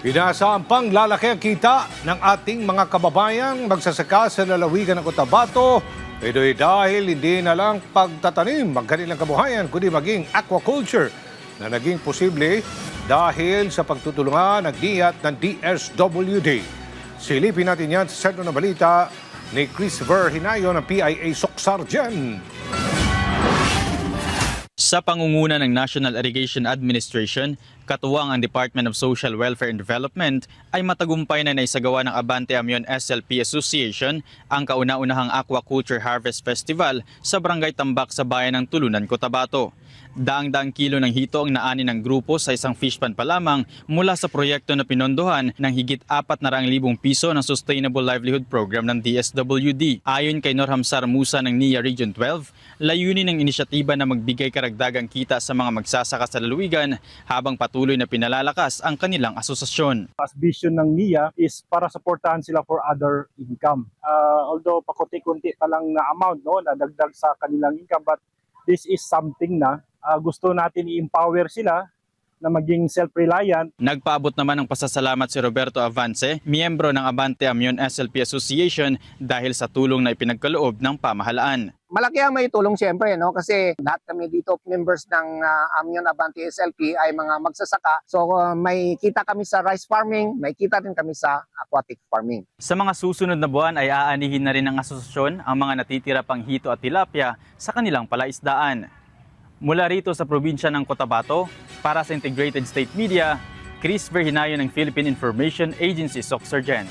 Inaasahang panglalaki ang kita ng ating mga kababayang magsasaka sa lalawigan ng Cotabato. Ito'y dahil hindi na lang pagtatanim ang kanilang kabuhayan, kundi maging aquaculture na naging posible dahil sa pagtutulungan ng DIAT ng DSWD. Silipin natin yan sa sentro ng balita ni Christopher Hinayo ng PIA Soksar dyan. Sa pangunguna ng National Irrigation Administration, katuwang ang Department of Social Welfare and Development ay matagumpay na naisagawa ng Abante Amion SLP Association ang kauna-unahang Aquaculture Harvest Festival sa Barangay Tambak sa bayan ng Tulunan, Cotabato. Daang-daang kilo ng hito ang naani ng grupo sa isang fish pan pa lamang mula sa proyekto na pinondohan ng higit 400,000 piso ng Sustainable Livelihood Program ng DSWD. Ayon kay Norhamsar Musa ng NIA Region 12, layunin ng inisyatiba na magbigay karagdagang kita sa mga magsasaka sa lalawigan habang patuloy na pinalalakas ang kanilang asosasyon. As vision ng NIA is para supportahan sila for other income. Although pakunti-kunti pa lang na amount na dagdag sa kanilang income, but this is something na gusto natin i-empower sila na maging self-reliant. Nagpaabot naman ng pasasalamat si Roberto Avance, miyembro ng Abante Amion SLP Association dahil sa tulong na ipinagkaloob ng pamahalaan. Malaki ang may tulong siyempre, kasi lahat kami dito members ng Amion Abante SLP ay mga magsasaka. So may kita kami sa rice farming, may kita din kami sa aquatic farming. Sa mga susunod na buwan ay aanihin na rin ng asosasyon ang mga natitira pang hito at tilapia sa kanilang palaisdaan. Mula rito sa probinsya ng Cotabato, para sa Integrated State Media, Chris Verhinayo ng Philippine Information Agency, Soksar dyan.